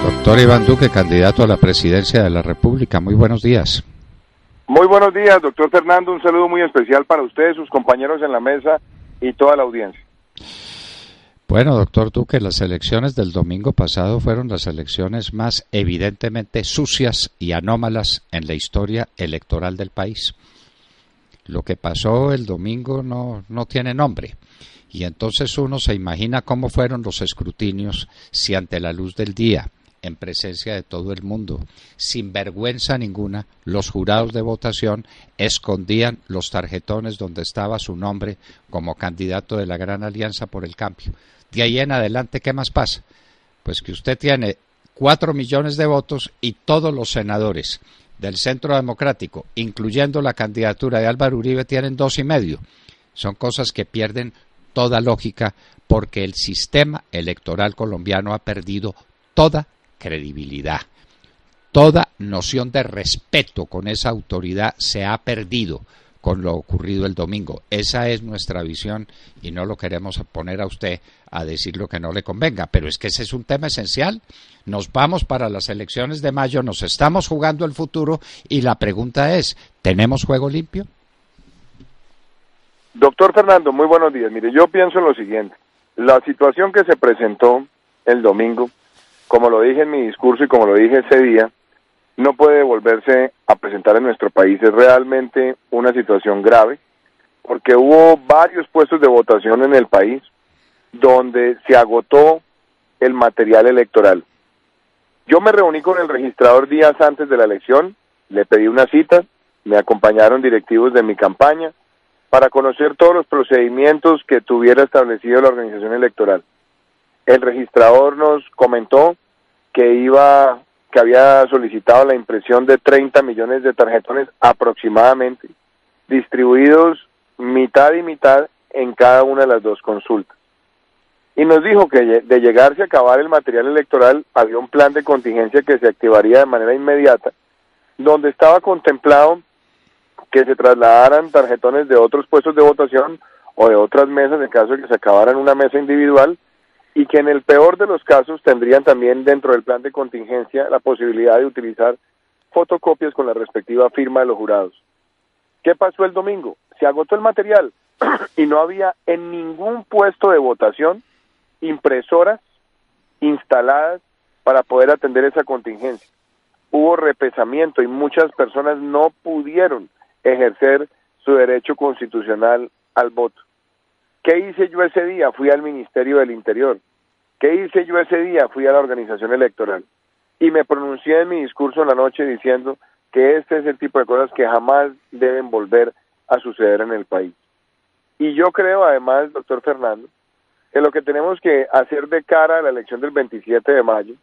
Doctor Iván Duque, candidato a la presidencia de la República. Muy buenos días. Muy buenos días, doctor Fernando. Un saludo muy especial para ustedes, sus compañeros en la mesa y toda la audiencia. Bueno, doctor Duque, las elecciones del domingo pasado fueron las elecciones más evidentemente sucias y anómalas en la historia electoral del país. Lo que pasó el domingo no tiene nombre. Y entonces uno se imagina cómo fueron los escrutinios si ante la luz del día, en presencia de todo el mundo, sin vergüenza ninguna, los jurados de votación escondían los tarjetones donde estaba su nombre como candidato de la Gran Alianza por el Cambio. De ahí en adelante, ¿qué más pasa? Pues que usted tiene 4 millones de votos y todos los senadores del Centro Democrático, incluyendo la candidatura de Álvaro Uribe, tienen 2,5. Son cosas que pierden toda lógica porque el sistema electoral colombiano ha perdido toda credibilidad. Toda noción de respeto con esa autoridad se ha perdido con lo ocurrido el domingo. Esa es nuestra visión y no lo queremos poner a usted a decir lo que no le convenga, pero es que ese es un tema esencial. Nos vamos para las elecciones de mayo, nos estamos jugando el futuro y la pregunta es, ¿tenemos juego limpio? Doctor Fernando, muy buenos días. Mire, yo pienso en lo siguiente. La situación que se presentó el domingo, como lo dije en mi discurso y como lo dije ese día, no puede volverse a presentar en nuestro país. Es realmente una situación grave, porque hubo varios puestos de votación en el país donde se agotó el material electoral. Yo me reuní con el registrador días antes de la elección, le pedí una cita, me acompañaron directivos de mi campaña para conocer todos los procedimientos que tuviera establecido la organización electoral. El registrador nos comentó que había solicitado la impresión de 30 millones de tarjetones aproximadamente, distribuidos mitad y mitad en cada una de las dos consultas. Y nos dijo que de llegarse a acabar el material electoral, había un plan de contingencia que se activaría de manera inmediata, donde estaba contemplado que se trasladaran tarjetones de otros puestos de votación o de otras mesas en caso de que se acabara en una mesa individual, y que en el peor de los casos tendrían también dentro del plan de contingencia la posibilidad de utilizar fotocopias con la respectiva firma de los jurados. ¿Qué pasó el domingo? Se agotó el material y no había en ningún puesto de votación impresoras instaladas para poder atender esa contingencia. Hubo repesamiento y muchas personas no pudieron ejercer su derecho constitucional al voto. ¿Qué hice yo ese día? Fui al Ministerio del Interior. ¿Qué hice yo ese día? Fui a la organización electoral. Y me pronuncié en mi discurso en la noche diciendo que este es el tipo de cosas que jamás deben volver a suceder en el país. Y yo creo, además, doctor Fernando, que lo que tenemos que hacer de cara a la elección del 27 de mayo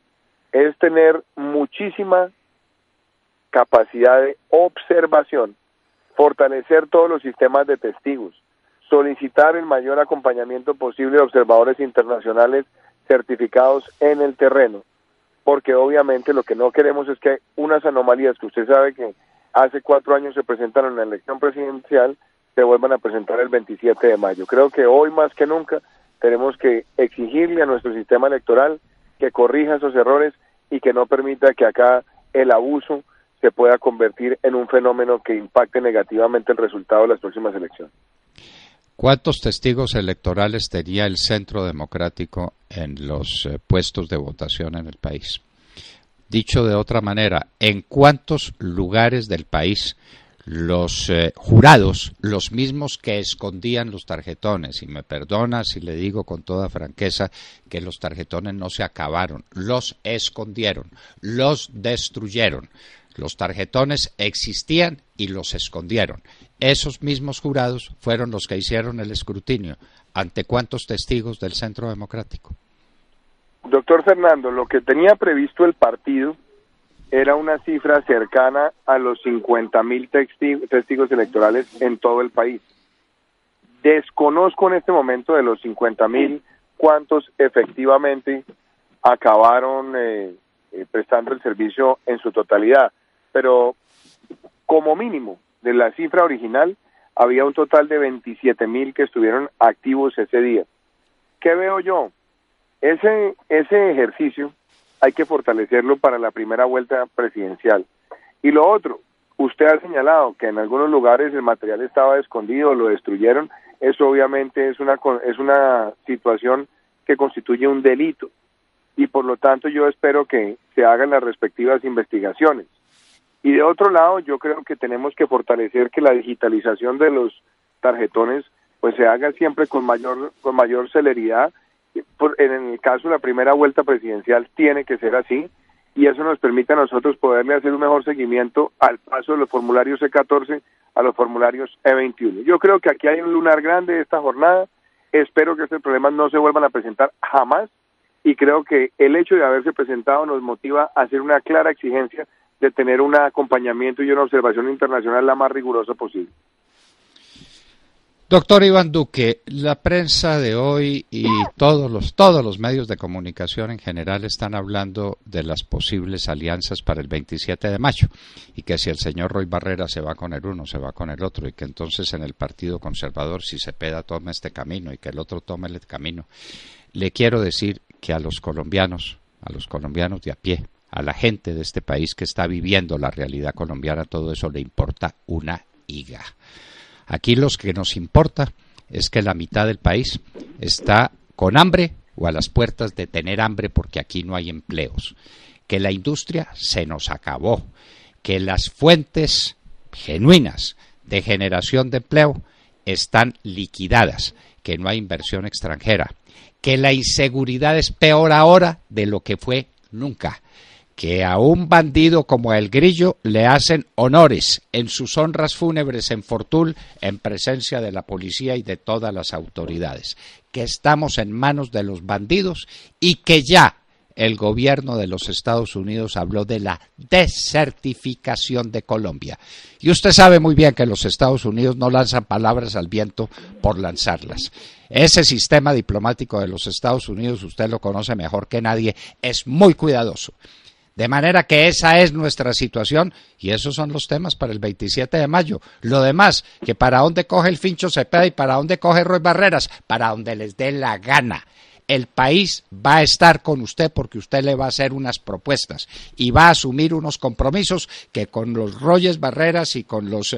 es tener muchísima capacidad de observación, fortalecer todos los sistemas de testigos, solicitar el mayor acompañamiento posible de observadores internacionales certificados en el terreno, porque obviamente lo que no queremos es que unas anomalías que usted sabe que hace 4 años se presentaron en la elección presidencial se vuelvan a presentar el 27 de mayo. Creo que hoy más que nunca tenemos que exigirle a nuestro sistema electoral que corrija esos errores y que no permita que acá el abuso se pueda convertir en un fenómeno que impacte negativamente el resultado de las próximas elecciones. ¿Cuántos testigos electorales tenía el Centro Democrático en los puestos de votación en el país? Dicho de otra manera, ¿en cuántos lugares del país los jurados, los mismos que escondían los tarjetones, y me perdona si le digo con toda franqueza que los tarjetones no se acabaron, los escondieron, los destruyeron? Los tarjetones existían y los escondieron. Esos mismos jurados fueron los que hicieron el escrutinio. ¿Ante cuántos testigos del Centro Democrático? Doctor Fernando, lo que tenía previsto el partido era una cifra cercana a los 50,000 testigos electorales en todo el país. Desconozco en este momento de los 50,000 cuántos efectivamente acabaron prestando el servicio en su totalidad, pero como mínimo de la cifra original había un total de 27,000 que estuvieron activos ese día. ¿Qué veo yo? Ese ejercicio hay que fortalecerlo para la primera vuelta presidencial. Y lo otro, usted ha señalado que en algunos lugares el material estaba escondido, lo destruyeron. Eso obviamente es una situación que constituye un delito y por lo tanto yo espero que se hagan las respectivas investigaciones. Y de otro lado, yo creo que tenemos que fortalecer que la digitalización de los tarjetones pues se haga siempre con mayor celeridad. En el caso de la primera vuelta presidencial tiene que ser así, y eso nos permite a nosotros poderle hacer un mejor seguimiento al paso de los formularios C14 a los formularios E21. Yo creo que aquí hay un lunar grande de esta jornada, espero que estos problemas no se vuelvan a presentar jamás, y creo que el hecho de haberse presentado nos motiva a hacer una clara exigencia de tener un acompañamiento y una observación internacional la más rigurosa posible. Doctor Iván Duque, la prensa de hoy y todos los medios de comunicación en general están hablando de las posibles alianzas para el 27 de mayo y que si el señor Roy Barreras se va con el uno, se va con el otro y que entonces en el Partido Conservador si Cepeda toma este camino y que el otro tome el camino. Le quiero decir que a los colombianos de a pie, a la gente de este país que está viviendo la realidad colombiana, todo eso le importa una higa. Aquí lo que nos importa es que la mitad del país está con hambre o a las puertas de tener hambre porque aquí no hay empleos, que la industria se nos acabó, que las fuentes genuinas de generación de empleo están liquidadas, que no hay inversión extranjera, que la inseguridad es peor ahora de lo que fue nunca, que a un bandido como el Grillo le hacen honores en sus honras fúnebres en Fortul en presencia de la policía y de todas las autoridades, que estamos en manos de los bandidos y que ya el gobierno de los Estados Unidos habló de la desertificación de Colombia. Y usted sabe muy bien que los Estados Unidos no lanzan palabras al viento por lanzarlas. Ese sistema diplomático de los Estados Unidos, usted lo conoce mejor que nadie, es muy cuidadoso. De manera que esa es nuestra situación y esos son los temas para el 27 de mayo. Lo demás, que para dónde coge el Fincho Cepeda y para dónde coge Roy Barreras, para donde les dé la gana. El país va a estar con usted porque usted le va a hacer unas propuestas y va a asumir unos compromisos que con los Royes Barreras y con los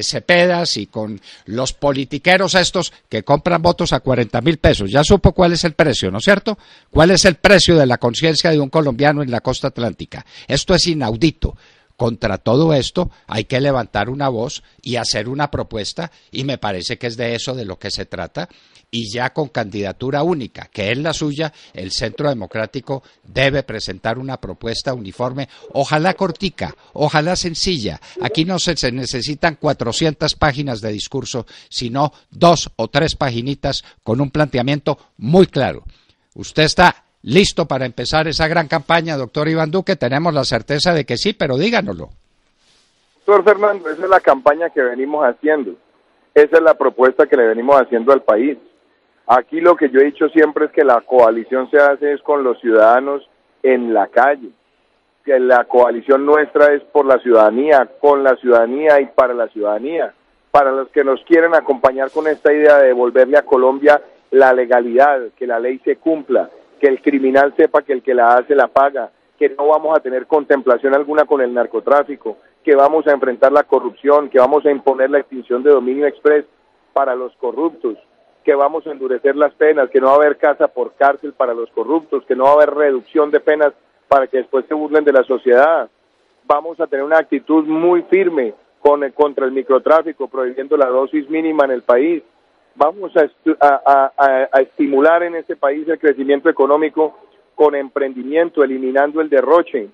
Cepedas y con los politiqueros estos que compran votos a 40.000 pesos. Ya supo cuál es el precio, ¿no es cierto? ¿Cuál es el precio de la conciencia de un colombiano en la costa atlántica? Esto es inaudito. Contra todo esto hay que levantar una voz y hacer una propuesta y me parece que es de eso de lo que se trata y ya con candidatura única, que es la suya, el Centro Democrático debe presentar una propuesta uniforme, ojalá cortica, ojalá sencilla. Aquí no se necesitan 400 páginas de discurso, sino 2 o 3 paginitas con un planteamiento muy claro. Usted está listo para empezar esa gran campaña, doctor Iván Duque, tenemos la certeza de que sí, pero díganoslo. Doctor Fernando, esa es la campaña que venimos haciendo, esa es la propuesta que le venimos haciendo al país. Aquí lo que yo he dicho siempre es que la coalición se hace es con los ciudadanos en la calle, que la coalición nuestra es por la ciudadanía, con la ciudadanía y para la ciudadanía, para los que nos quieren acompañar con esta idea de devolverle a Colombia la legalidad, que la ley se cumpla, que el criminal sepa que el que la hace la paga, que no vamos a tener contemplación alguna con el narcotráfico, que vamos a enfrentar la corrupción, que vamos a imponer la extinción de dominio express para los corruptos, que vamos a endurecer las penas, que no va a haber casa por cárcel para los corruptos, que no va a haber reducción de penas para que después se burlen de la sociedad. Vamos a tener una actitud muy firme contra el microtráfico, prohibiendo la dosis mínima en el país. Vamos a estimular en este país el crecimiento económico con emprendimiento, eliminando el derroche,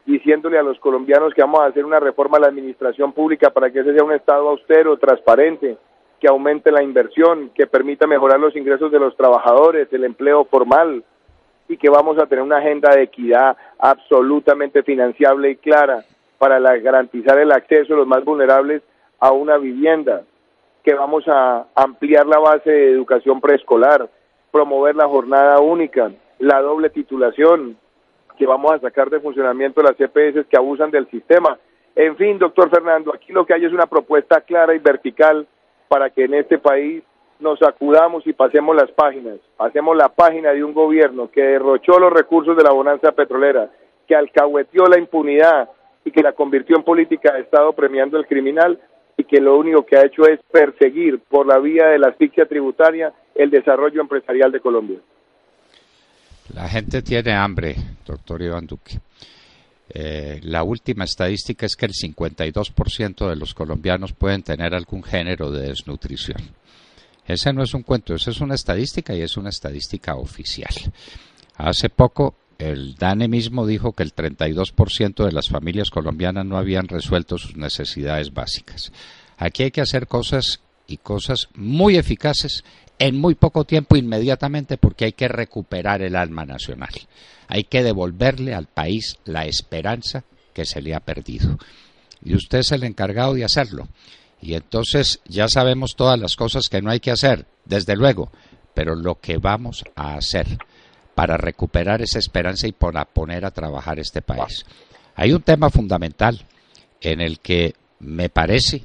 diciéndole a los colombianos que vamos a hacer una reforma a la administración pública para que ese sea un Estado austero, transparente, que aumente la inversión, que permita mejorar los ingresos de los trabajadores, el empleo formal, y que vamos a tener una agenda de equidad absolutamente financiable y clara para garantizar el acceso de los más vulnerables a una vivienda, que vamos a ampliar la base de educación preescolar, promover la jornada única, la doble titulación, que vamos a sacar de funcionamiento las EPS que abusan del sistema. En fin, doctor Fernando, aquí lo que hay es una propuesta clara y vertical para que en este país nos sacudamos y pasemos las páginas, pasemos la página de un gobierno que derrochó los recursos de la bonanza petrolera, que alcahueteó la impunidad y que la convirtió en política de Estado premiando al criminal y que lo único que ha hecho es perseguir por la vía de la asfixia tributaria el desarrollo empresarial de Colombia. La gente tiene hambre, doctor Iván Duque. La última estadística es que el 52% de los colombianos pueden tener algún género de desnutrición. Ese no es un cuento, esa es una estadística y es una estadística oficial. Hace poco el DANE mismo dijo que el 32% de las familias colombianas no habían resuelto sus necesidades básicas. Aquí hay que hacer cosas y cosas muy eficaces en muy poco tiempo, inmediatamente, porque hay que recuperar el alma nacional. Hay que devolverle al país la esperanza que se le ha perdido. Y usted es el encargado de hacerlo. Y entonces ya sabemos todas las cosas que no hay que hacer, desde luego, pero lo que vamos a hacer para recuperar esa esperanza y para poner a trabajar este país. Hay un tema fundamental en el que me parece,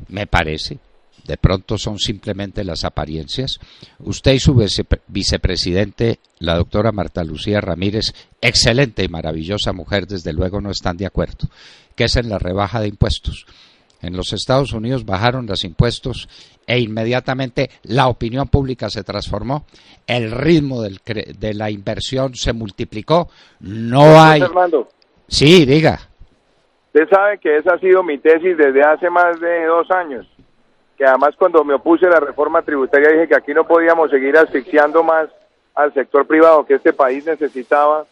de pronto son simplemente las apariencias. Usted y su vicepresidente, la doctora Marta Lucía Ramírez, excelente y maravillosa mujer, desde luego no están de acuerdo, que es en la rebaja de impuestos. En los Estados Unidos bajaron los impuestos e inmediatamente la opinión pública se transformó, el ritmo de la inversión se multiplicó, no hay... Fernando, sí, diga. usted sabe que esa ha sido mi tesis desde hace más de 2 años, que además cuando me opuse a la reforma tributaria dije que aquí no podíamos seguir asfixiando más al sector privado, que este país necesitaba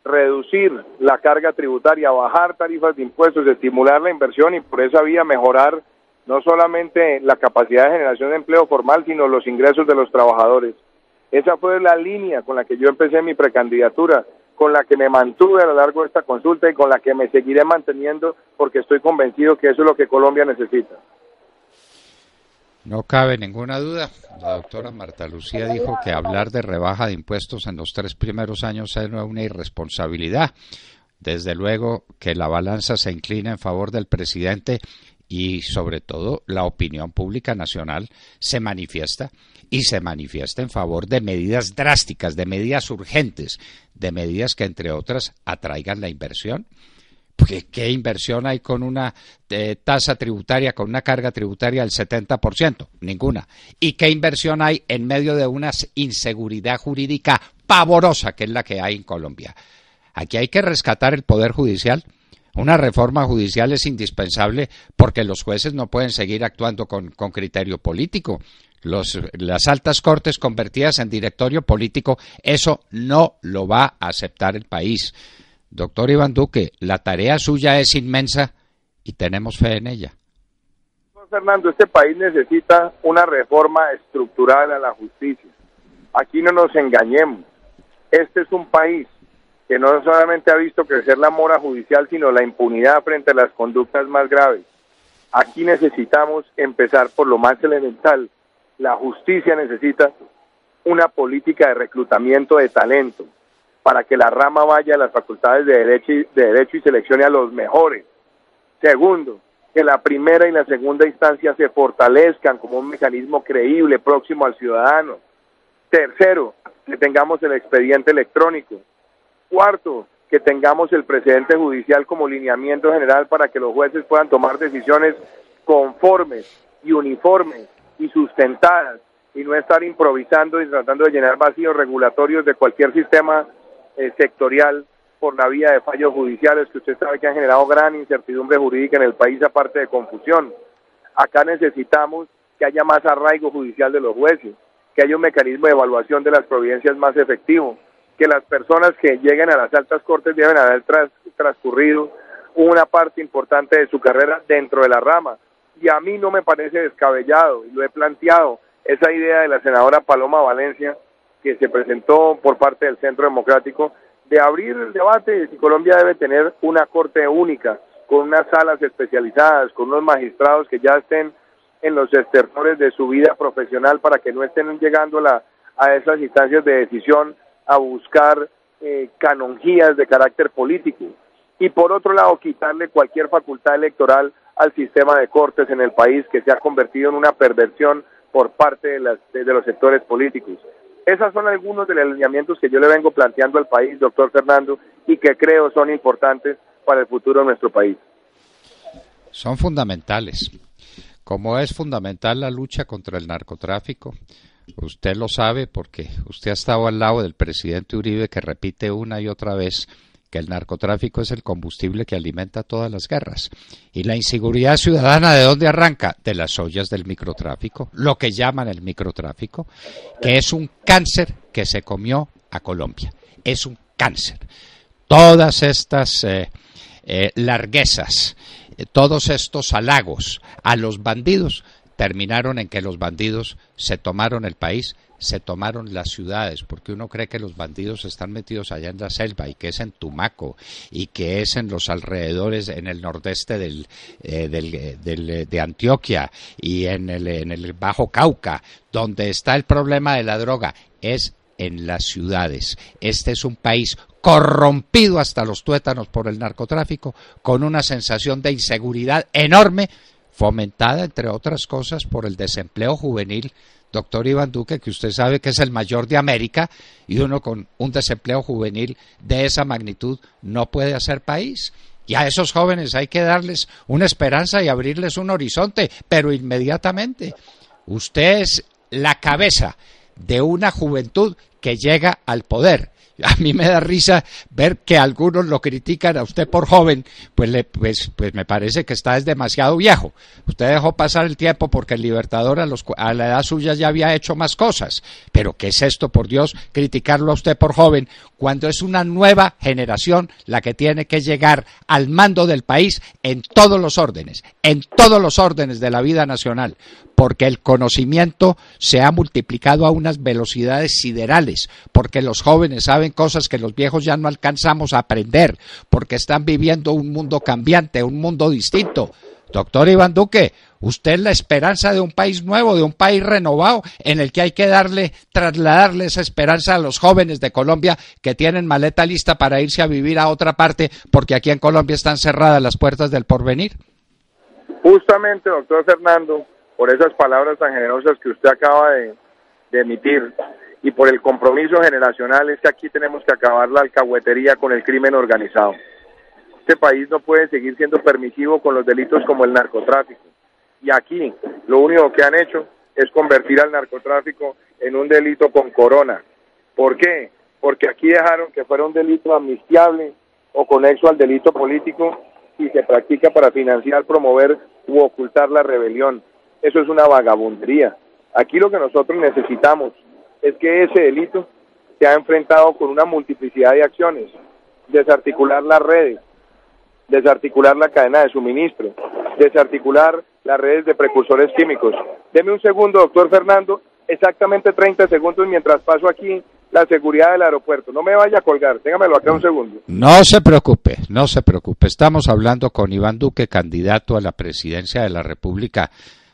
reducir la carga tributaria, bajar tarifas de impuestos, estimular la inversión y por esa vía mejorar no solamente la capacidad de generación de empleo formal, sino los ingresos de los trabajadores. Esa fue la línea con la que yo empecé mi precandidatura, con la que me mantuve a lo largo de esta consulta y con la que me seguiré manteniendo porque estoy convencido que eso es lo que Colombia necesita. No cabe ninguna duda. La doctora Marta Lucía dijo que hablar de rebaja de impuestos en los 3 primeros años era una irresponsabilidad. Desde luego que la balanza se inclina en favor del presidente y sobre todo la opinión pública nacional se manifiesta y se manifiesta en favor de medidas drásticas, de medidas urgentes, de medidas que entre otras atraigan la inversión. Porque ¿qué inversión hay con una tasa tributaria, con una carga tributaria del 70%? Ninguna. ¿Y qué inversión hay en medio de una inseguridad jurídica pavorosa que es la que hay en Colombia? Aquí hay que rescatar el Poder Judicial. Una reforma judicial es indispensable porque los jueces no pueden seguir actuando con criterio político. Las altas cortes convertidas en directorio político, eso no lo va a aceptar el país. Doctor Iván Duque, la tarea suya es inmensa y tenemos fe en ella. Fernando, este país necesita una reforma estructural a la justicia. Aquí no nos engañemos. Este es un país que no solamente ha visto crecer la mora judicial, sino la impunidad frente a las conductas más graves. Aquí necesitamos empezar por lo más elemental. La justicia necesita una política de reclutamiento de talento, para que la rama vaya a las facultades de derecho y seleccione a los mejores. Segundo, que la primera y la segunda instancia se fortalezcan como un mecanismo creíble, próximo al ciudadano. Tercero, que tengamos el expediente electrónico. Cuarto, que tengamos el precedente judicial como lineamiento general para que los jueces puedan tomar decisiones conformes y uniformes y sustentadas, y no estar improvisando y tratando de llenar vacíos regulatorios de cualquier sistema sectorial por la vía de fallos judiciales que usted sabe que han generado gran incertidumbre jurídica en el país, aparte de confusión. Acá necesitamos que haya más arraigo judicial de los jueces, que haya un mecanismo de evaluación de las providencias más efectivo, que las personas que lleguen a las altas cortes deben haber transcurrido una parte importante de su carrera dentro de la rama. Y a mí no me parece descabellado, y lo he planteado, esa idea de la senadora Paloma Valencia, que se presentó por parte del Centro Democrático, de abrir el debate de si Colombia debe tener una corte única, con unas salas especializadas, con unos magistrados que ya estén en los estertores de su vida profesional para que no estén llegando a esas instancias de decisión a buscar canonjías de carácter político. Y por otro lado, quitarle cualquier facultad electoral al sistema de cortes en el país, que se ha convertido en una perversión por parte de los sectores políticos. Esos son algunos de los alineamientos que yo le vengo planteando al país, doctor Fernando, y que creo son importantes para el futuro de nuestro país. Son fundamentales. Como es fundamental la lucha contra el narcotráfico, usted lo sabe porque usted ha estado al lado del presidente Uribe, que repite una y otra vez que el narcotráfico es el combustible que alimenta todas las guerras. Y la inseguridad ciudadana, ¿de dónde arranca? De las ollas del microtráfico, lo que llaman el microtráfico, que es un cáncer que se comió a Colombia. Es un cáncer. Todas estas larguezas, todos estos halagos a los bandidos terminaron en que los bandidos se tomaron el país, se tomaron las ciudades, porque uno cree que los bandidos están metidos allá en la selva y que es en Tumaco y que es en los alrededores, en el nordeste de Antioquia y en el Bajo Cauca, donde está el problema de la droga, es en las ciudades. Este es un país corrompido hasta los tuétanos por el narcotráfico, con una sensación de inseguridad enorme, fomentada, entre otras cosas, por el desempleo juvenil. Doctor Iván Duque, que usted sabe que es el mayor de América, y uno con un desempleo juvenil de esa magnitud no puede hacer país. Y a esos jóvenes hay que darles una esperanza y abrirles un horizonte, pero inmediatamente. Usted es la cabeza de una juventud que llega al poder. A mí me da risa ver que algunos lo critican a usted por joven, pues me parece que es demasiado viejo. Usted dejó pasar el tiempo porque el Libertador a la edad suya ya había hecho más cosas. Pero ¿qué es esto, por Dios, criticarlo a usted por joven, cuando es una nueva generación la que tiene que llegar al mando del país en todos los órdenes de la vida nacional? Porque el conocimiento se ha multiplicado a unas velocidades siderales, porque los jóvenes saben cosas que los viejos ya no alcanzamos a aprender, porque están viviendo un mundo cambiante, un mundo distinto. Doctor Iván Duque, usted es la esperanza de un país nuevo, de un país renovado, en el que hay que trasladarle esa esperanza a los jóvenes de Colombia que tienen maleta lista para irse a vivir a otra parte, porque aquí en Colombia están cerradas las puertas del porvenir. Justamente, doctor Fernando, por esas palabras tan generosas que usted acaba de emitir y por el compromiso generacional, es que aquí tenemos que acabar la alcahuetería con el crimen organizado. Este país no puede seguir siendo permisivo con los delitos como el narcotráfico. Y aquí lo único que han hecho es convertir al narcotráfico en un delito con corona. ¿Por qué? Porque aquí dejaron que fuera un delito amnistiable o conexo al delito político y se practica para financiar, promover u ocultar la rebelión. Eso es una vagabundería. Aquí lo que nosotros necesitamos es que ese delito se ha enfrentado con una multiplicidad de acciones: desarticular las redes, desarticular la cadena de suministro, desarticular las redes de precursores químicos. Deme un segundo, doctor Fernando, exactamente 30 segundos mientras paso aquí la seguridad del aeropuerto. No me vaya a colgar, téngamelo acá un segundo. No se preocupe, no se preocupe. Estamos hablando con Iván Duque, candidato a la presidencia de la República.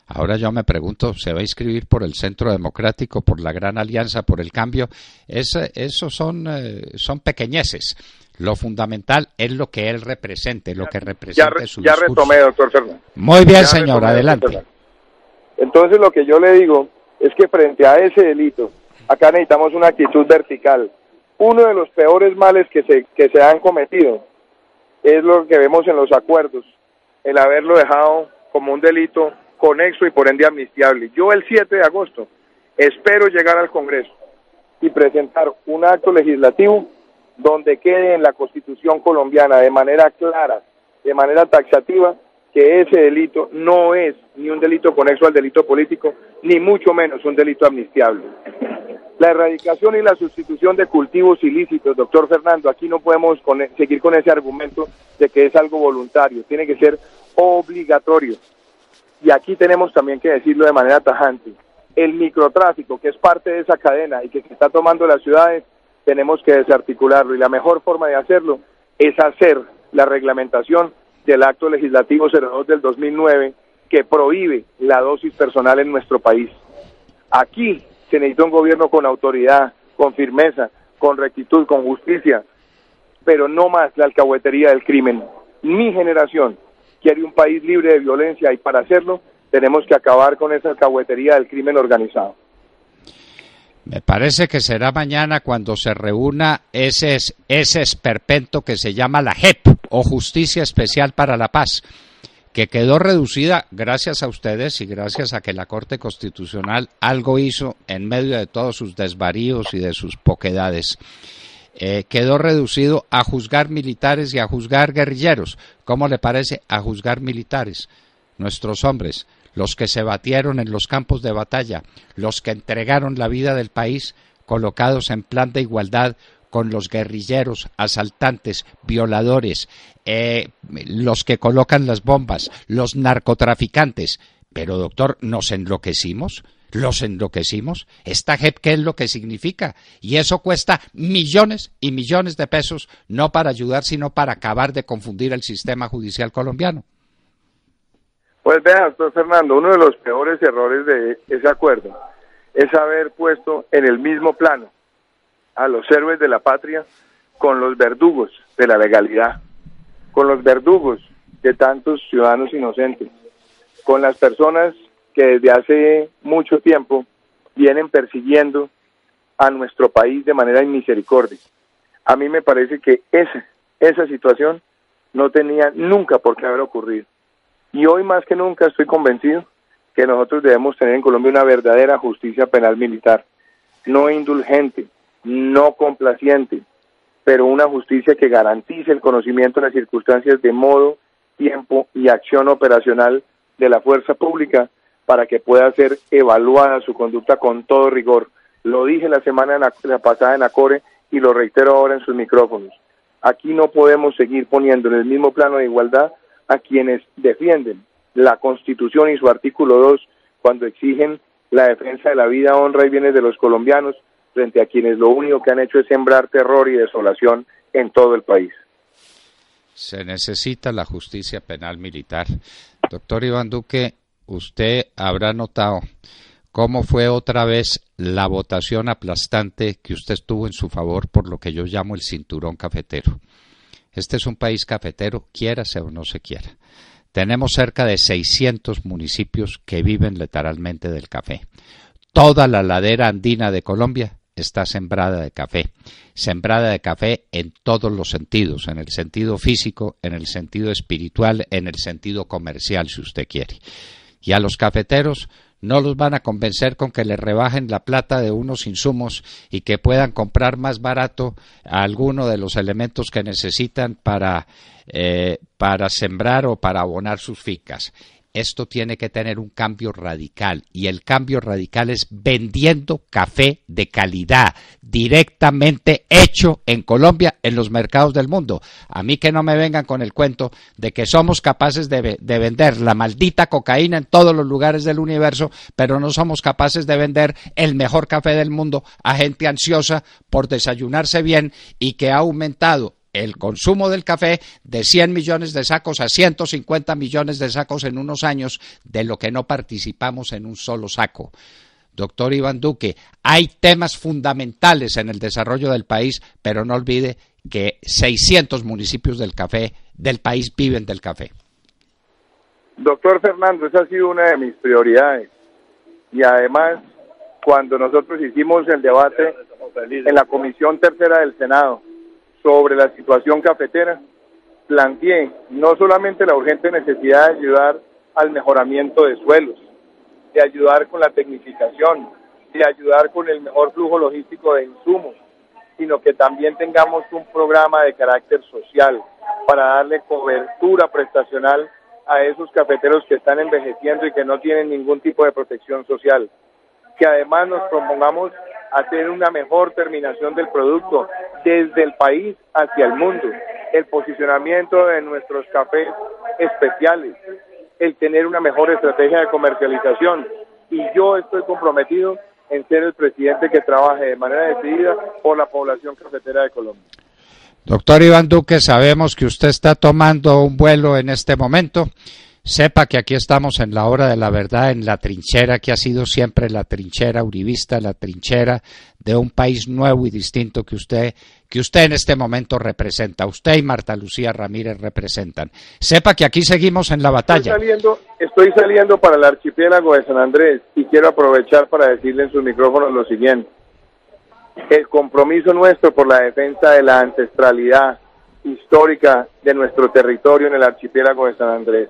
Ahora yo me pregunto, ¿se va a inscribir por el Centro Democrático, por la Gran Alianza, por el Cambio? Esos son pequeñeces. Lo fundamental es lo que él represente, lo que represente su discurso. Ya retomé, doctor Fernando. Muy bien, señor, adelante. Entonces lo que yo le digo es que frente a ese delito, acá necesitamos una actitud vertical. Uno de los peores males que se han cometido es lo que vemos en los acuerdos, el haberlo dejado como un delito conexo y por ende amnistiable. Yo el 7 de agosto espero llegar al Congreso y presentar un acto legislativo donde quede en la Constitución colombiana de manera clara, de manera taxativa, que ese delito no es ni un delito conexo al delito político, ni mucho menos un delito amnistiable. La erradicación y la sustitución de cultivos ilícitos, doctor Fernando, aquí no podemos seguir con ese argumento de que es algo voluntario, tiene que ser obligatorio. Y aquí tenemos también que decirlo de manera tajante: el microtráfico, que es parte de esa cadena y que se está tomando las ciudades, tenemos que desarticularlo, y la mejor forma de hacerlo es hacer la reglamentación del acto legislativo 02 del 2009 que prohíbe la dosis personal en nuestro país. Aquí se necesita un gobierno con autoridad, con firmeza, con rectitud, con justicia, pero no más la alcahuetería del crimen. Mi generación quiere un país libre de violencia, y para hacerlo Tenemos que acabar con esa alcahuetería del crimen organizado. Me parece que será mañana cuando se reúna ese esperpento que se llama la JEP, o Justicia Especial para la Paz, que quedó reducida gracias a ustedes y gracias a que la Corte Constitucional algo hizo en medio de todos sus desvaríos y de sus poquedades. Quedó reducido a juzgar militares y a juzgar guerrilleros. ¿Cómo le parece a juzgar militares? Nuestros hombres, los que se batieron en los campos de batalla, los que entregaron la vida del país, colocados en plan de igualdad con los guerrilleros, asaltantes, violadores, los que colocan las bombas, los narcotraficantes. Pero, doctor, ¿nos enloquecimos? ¿Los enloquecimos? ¿Esta JEP qué es lo que significa? Y eso cuesta millones y millones de pesos, no para ayudar, sino para acabar de confundir el sistema judicial colombiano. Pues vea, doctor Fernando, uno de los peores errores de ese acuerdo es haber puesto en el mismo plano a los héroes de la patria con los verdugos de la legalidad, con los verdugos de tantos ciudadanos inocentes, con las personas que desde hace mucho tiempo vienen persiguiendo a nuestro país de manera inmisericordia. A mí me parece que esa situación no tenía nunca por qué haber ocurrido. Y hoy más que nunca estoy convencido que nosotros debemos tener en Colombia una verdadera justicia penal militar, no indulgente, no complaciente, pero una justicia que garantice el conocimiento de las circunstancias de modo, tiempo y acción operacional de la fuerza pública para que pueda ser evaluada su conducta con todo rigor. Lo dije la pasada en ACORE y lo reitero ahora en sus micrófonos. Aquí no podemos seguir poniendo en el mismo plano de igualdad a quienes defienden la Constitución y su artículo 2 cuando exigen la defensa de la vida, honra y bienes de los colombianos frente a quienes lo único que han hecho es sembrar terror y desolación en todo el país. Se necesita la justicia penal militar. Doctor Iván Duque, usted habrá notado cómo fue otra vez la votación aplastante que usted tuvo en su favor por lo que yo llamo el cinturón cafetero. Este es un país cafetero, quiérase o no se quiera. Tenemos cerca de 600 municipios que viven literalmente del café. Toda la ladera andina de Colombia está sembrada de café en todos los sentidos, en el sentido físico, en el sentido espiritual, en el sentido comercial, si usted quiere. Y a los cafeteros no los van a convencer con que les rebajen la plata de unos insumos y que puedan comprar más barato a alguno de los elementos que necesitan para sembrar o para abonar sus fincas. Esto tiene que tener un cambio radical, y el cambio radical es vendiendo café de calidad, directamente hecho en Colombia, en los mercados del mundo. A mí que no me vengan con el cuento de que somos capaces de vender la maldita cocaína en todos los lugares del universo, pero no somos capaces de vender el mejor café del mundo a gente ansiosa por desayunarse bien y que ha aumentado el consumo del café de 100 millones de sacos a 150 millones de sacos en unos años, de lo que no participamos en un solo saco. Doctor Iván Duque, hay temas fundamentales en el desarrollo del país, pero no olvide que 600 municipios del país viven del café. Doctor Fernando, esa ha sido una de mis prioridades. Y además, cuando nosotros hicimos el debate en la Comisión Tercera del Senado sobre la situación cafetera, planteé no solamente la urgente necesidad de ayudar al mejoramiento de suelos, de ayudar con la tecnificación, de ayudar con el mejor flujo logístico de insumos, sino que también tengamos un programa de carácter social para darle cobertura prestacional a esos cafeteros que están envejeciendo y que no tienen ningún tipo de protección social. Que además nos propongamos hacer una mejor terminación del producto desde el país hacia el mundo, el posicionamiento de nuestros cafés especiales, el tener una mejor estrategia de comercialización. Y yo estoy comprometido en ser el presidente que trabaje de manera decidida por la población cafetera de Colombia. Doctor Iván Duque, sabemos que usted está tomando un vuelo en este momento. Sepa que aquí estamos en la hora de la verdad, en la trinchera que ha sido siempre la trinchera uribista, la trinchera de un país nuevo y distinto que usted en este momento representa. Usted y Marta Lucía Ramírez representan. Sepa que aquí seguimos en la batalla. Estoy saliendo para el archipiélago de San Andrés y quiero aprovechar para decirle en sus micrófonos lo siguiente. El compromiso nuestro por la defensa de la ancestralidad histórica de nuestro territorio en el archipiélago de San Andrés.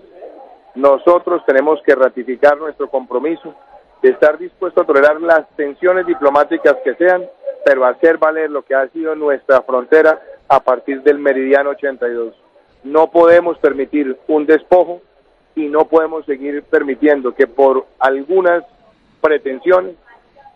Nosotros tenemos que ratificar nuestro compromiso de estar dispuestos a tolerar las tensiones diplomáticas que sean, pero hacer valer lo que ha sido nuestra frontera a partir del meridiano 82. No podemos permitir un despojo y no podemos seguir permitiendo que por algunas pretensiones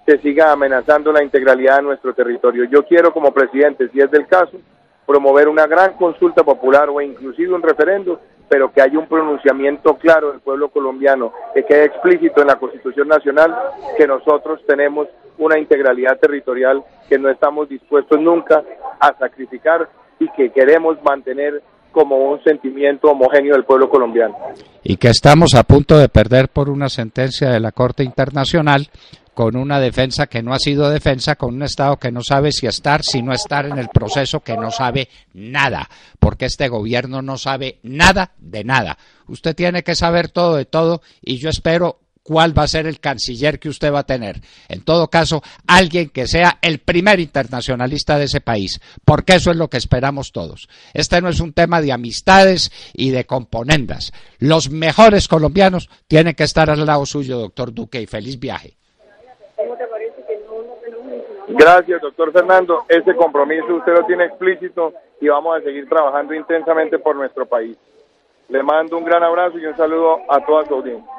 se siga amenazando la integralidad de nuestro territorio. Yo quiero, como presidente, si es del caso, promover una gran consulta popular o inclusive un referendo, pero que haya un pronunciamiento claro del pueblo colombiano, que quede explícito en la Constitución Nacional que nosotros tenemos una integralidad territorial que no estamos dispuestos nunca a sacrificar y que queremos mantener como un sentimiento homogéneo del pueblo colombiano. Y que estamos a punto de perder por una sentencia de la Corte Internacional, con una defensa que no ha sido defensa, con un Estado que no sabe si estar, si no estar en el proceso, que no sabe nada, porque este gobierno no sabe nada de nada. Usted tiene que saber todo de todo y yo espero cuál va a ser el canciller que usted va a tener. En todo caso, alguien que sea el primer internacionalista de ese país, porque eso es lo que esperamos todos. Este no es un tema de amistades y de componendas. Los mejores colombianos tienen que estar al lado suyo, doctor Duque, y feliz viaje. Gracias, doctor Fernando. Ese compromiso usted lo tiene explícito y vamos a seguir trabajando intensamente por nuestro país. Le mando un gran abrazo y un saludo a toda su audiencia.